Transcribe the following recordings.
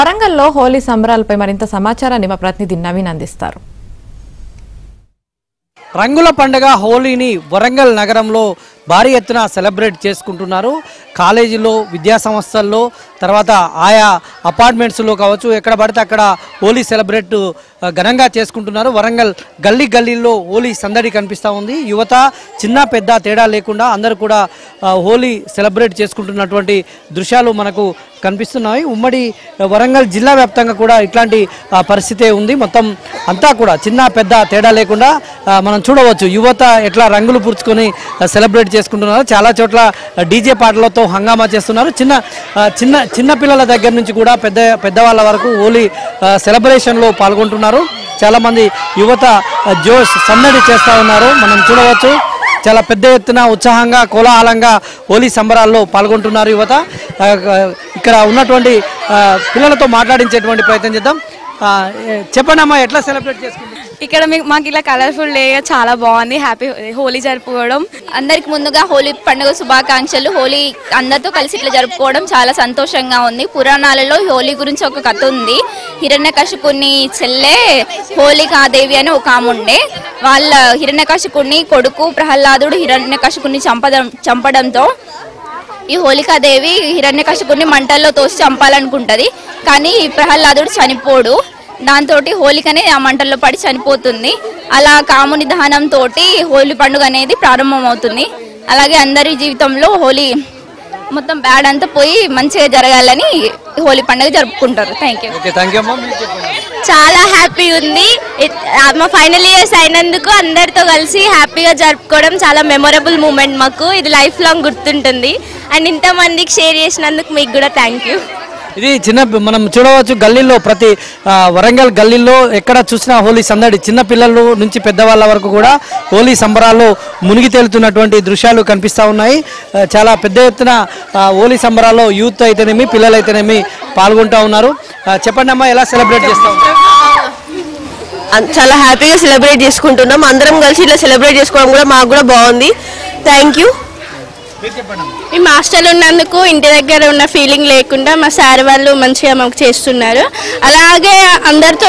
వరంగల్లో హోలీ సంబరాలపై మరింత సమాచారాన్ని మా ప్రతినిధి నవీన్ అందిస్తారు. రంగుల పండుగ హోలీని వరంగల్ నగరంలో భారీ ఎత్తున సెలబ్రేట్ చేసుకుంటున్నారు. కాలేజీలో, విద్యా సంస్థల్లో, తర్వాత ఆయా అపార్ట్మెంట్స్లో కావచ్చు, ఎక్కడ పడితే అక్కడ హోలీ సెలబ్రేట్ ఘనంగా చేసుకుంటున్నారు. వరంగల్ గల్లీ గల్లీల్లో హోలీ సందడి కనిపిస్తూ ఉంది. యువత చిన్న పెద్ద తేడా లేకుండా అందరూ కూడా హోలీ సెలబ్రేట్ చేసుకుంటున్నటువంటి దృశ్యాలు మనకు కనిపిస్తున్నాయి. ఉమ్మడి వరంగల్ జిల్లా వ్యాప్తంగా కూడా ఇట్లాంటి పరిస్థితే ఉంది. మొత్తం అంతా కూడా చిన్న పెద్ద తేడా లేకుండా మనం చూడవచ్చు. యువత ఎట్లా రంగులు పూర్చుకొని సెలబ్రేట్ చేసుకుంటున్నారు. చాలా చోట్ల డీజే పాటలతో హంగామా చేస్తున్నారు. చిన్న పిల్లల దగ్గర నుంచి కూడా పెద్దవాళ్ళ వరకు హోలీ సెలబ్రేషన్లో పాల్గొంటున్నారు. చాలామంది యువత జోష్ సందడి చేస్తూ ఉన్నారు. మనం చూడవచ్చు చాలా పెద్ద ఎత్తున ఉత్సాహంగా కోలాహలంగా హోలీ సంబరాల్లో పాల్గొంటున్నారు యువత. ఇక్కడ ఉన్నటువంటి పిల్లలతో మాట్లాడించేటువంటి ప్రయత్నం చేద్దాం. చెప్పండి అమ్మా, ఎట్లా సెలబ్రేట్ చేసుకుంటారు? ఇక్కడ మాకు ఇలా కలర్ఫుల్ డే చాలా బాగుంది. హ్యాపీ హోలీ జరుపుకోవడం. అందరికి ముందుగా హోలీ పండుగ శుభాకాంక్షలు. హోలీ అందరితో కలిసి ఇట్లా జరుపుకోవడం చాలా సంతోషంగా ఉంది. పురాణాలలో హోలీ గురించి ఒక కథ ఉంది. హిరణ్యకశిపుని చెల్లె హోలికాదేవి అని ఒక ఆమె ఉండే. వాళ్ళ హిరణ్యకశిపుని కొడుకు ప్రహ్లాదుడు హిరణ్యకశిపుని చంపడంతో ఈ హోలికాదేవి హిరణ్యకశిపుని మంటల్లో తోసి చంపాలనుకుంటది. కానీ ప్రహ్లాదుడు చనిపోడు. దాంతో హోలికనే ఆ మంటల్లో పడి చనిపోతుంది. అలా కాముని దహనంతో హోలీ పండుగ అనేది ప్రారంభమవుతుంది. అలాగే అందరి జీవితంలో హోలీ మొత్తం బ్యాడ్ అంతా పోయి మంచిగా జరగాలని హోలీ పండుగ జరుపుకుంటారు. Thank you. చాలా హ్యాపీ ఉంది. మా ఫైనల్ ఇయర్స్ అయినందుకు అందరితో కలిసి హ్యాపీగా జరుపుకోవడం చాలా మెమొరబుల్ మూమెంట్. మాకు ఇది లైఫ్ లాంగ్ గుర్తుంటుంది. అండ్ ఇంతమందికి షేర్ చేసినందుకు మీకు కూడా థ్యాంక్ యూ. ఇది మనం చూడవచ్చు గల్లీల్లో, ప్రతి వరంగల్ గల్లీల్లో ఎక్కడ చూసినా హోలీ సందడి. చిన్న పిల్లల నుంచి పెద్దవాళ్ళ వరకు కూడా హోలీ సంబరాల్లో మునిగి తేలుతున్నటువంటి దృశ్యాలు కనిపిస్తూ ఉన్నాయి. చాలా పెద్ద ఎత్తున హోలీ సంబరాల్లో యూత్ అయితేనేమి, పిల్లలు అయితేనేమి పాల్గొంటూ ఉన్నారు. చెప్పండి అమ్మా, ఎలా సెలబ్రేట్ చేస్తాం? చాలా హ్యాపీగా సెలబ్రేట్ చేసుకుంటున్నాం. అందరం కలిసి ఇట్లా సెలబ్రేట్ చేసుకోవడం కూడా మాకు కూడా బాగుంది. Thank you. మేము హాస్టల్ ఉన్నందుకు ఇంటి దగ్గర ఉన్న ఫీలింగ్ లేకుండా మా సార్ వాళ్ళు మంచిగా మాకు చేస్తున్నారు. అలాగే అందరితో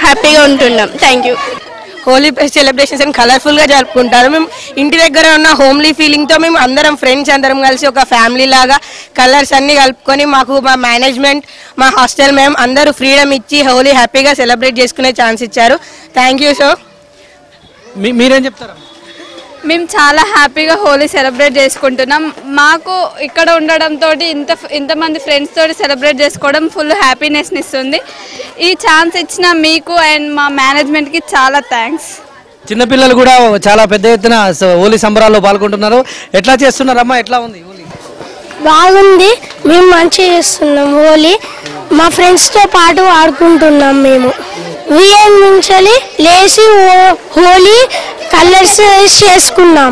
హ్యాపీగా ఉంటున్నాం. Thank you. హోలీ సెలబ్రేషన్స్ కలర్ఫుల్గా జరుపుకుంటారు. మేము ఇంటి దగ్గర ఉన్న హోమ్లీ ఫీలింగ్తో మేము అందరం ఫ్రెండ్స్ అందరం కలిసి ఒక ఫ్యామిలీ లాగా కలర్స్ అన్నీ కలుపుకొని మాకు మా మేనేజ్మెంట్, మా హాస్టల్ మేము అందరూ ఫ్రీడమ్ ఇచ్చి హోలీ హ్యాపీగా సెలబ్రేట్ చేసుకునే ఛాన్స్ ఇచ్చారు. Thank you. సో మీరేం చెప్తారా? మేము చాలా హ్యాపీగా హోలీ సెలబ్రేట్ చేసుకుంటున్నాం. మాకు ఇక్కడ ఉండడంతో ఇంతమంది ఫ్రెండ్స్ తోటి సెలబ్రేట్ చేసుకోవడం ఫుల్ హ్యాపీనెస్ని ఇస్తుంది. ఈ ఛాన్స్ ఇచ్చిన మీకు అండ్ మా మేనేజ్మెంట్కి చాలా థ్యాంక్స్. చిన్నపిల్లలు కూడా చాలా పెద్ద ఎత్తున హోలీ సంబరాల్లో పాల్గొంటున్నారు. ఎట్లా చేస్తున్నారమ్మా? ఎట్లా ఉంది హోలీ? బాగుంది. మేము మంచిగా చేస్తున్నాం హోలీ. మా ఫ్రెండ్స్తో పాటు ఆడుకుంటున్నాం. మేము వీఎం నుంచి లేచి హోలీ కలర్స్ చేసుకున్నాం.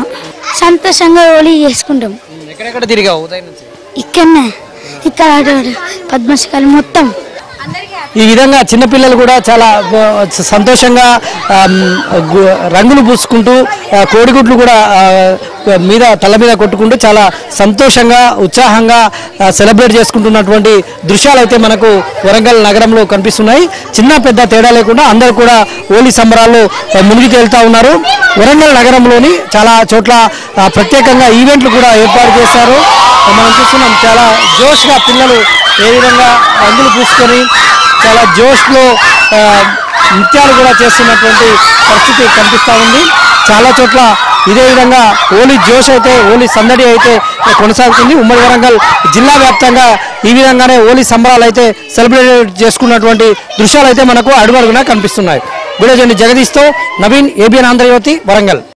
సంతోషంగా హోలీ చేసుకుంటాం. ఎక్కడెక్కడ తిరిగావు ఉదయం నుంచి? ఇక్కడ పద్మశాలి మొత్తం. ఈ విధంగా చిన్నపిల్లలు కూడా చాలా సంతోషంగా రంగులు పూసుకుంటూ కోడిగుడ్లు కూడా తల మీద కొట్టుకుంటూ చాలా సంతోషంగా ఉత్సాహంగా సెలబ్రేట్ చేసుకుంటున్నటువంటి దృశ్యాలు అయితే మనకు వరంగల్ నగరంలో కనిపిస్తున్నాయి. చిన్న పెద్ద తేడా లేకుండా అందరూ కూడా హోలీ సంబరాల్లో మునిగి తేలుతూ ఉన్నారు. వరంగల్ నగరంలోని చాలా చోట్ల ప్రత్యేకంగా ఈవెంట్లు కూడా ఏర్పాటు చేశారు. మనం చూస్తున్నాం చాలా జోష్గా పిల్లలు ఏ విధంగా రంగులు పూసుకొని చాలా జోష్లో నృత్యాలు కూడా చేస్తున్నటువంటి పరిస్థితి కనిపిస్తూ ఉంది. చాలా చోట్ల ఇదే విధంగా హోలీ జోష్ అయితే, హోలీ సందడి అయితే కొనసాగుతుంది. ఉమ్మడి వరంగల్ జిల్లా వ్యాప్తంగా ఈ విధంగానే హోలీ సంబరాలు అయితే సెలబ్రేట్ చేసుకున్నటువంటి దృశ్యాలు అయితే మనకు అడుగడుగునా కనిపిస్తున్నాయి. వీడియో జర్నలిస్ట్ జగదీష్తో నవీన్, ఏబిఎన్ ఆంధ్రజ్యోతి, వరంగల్.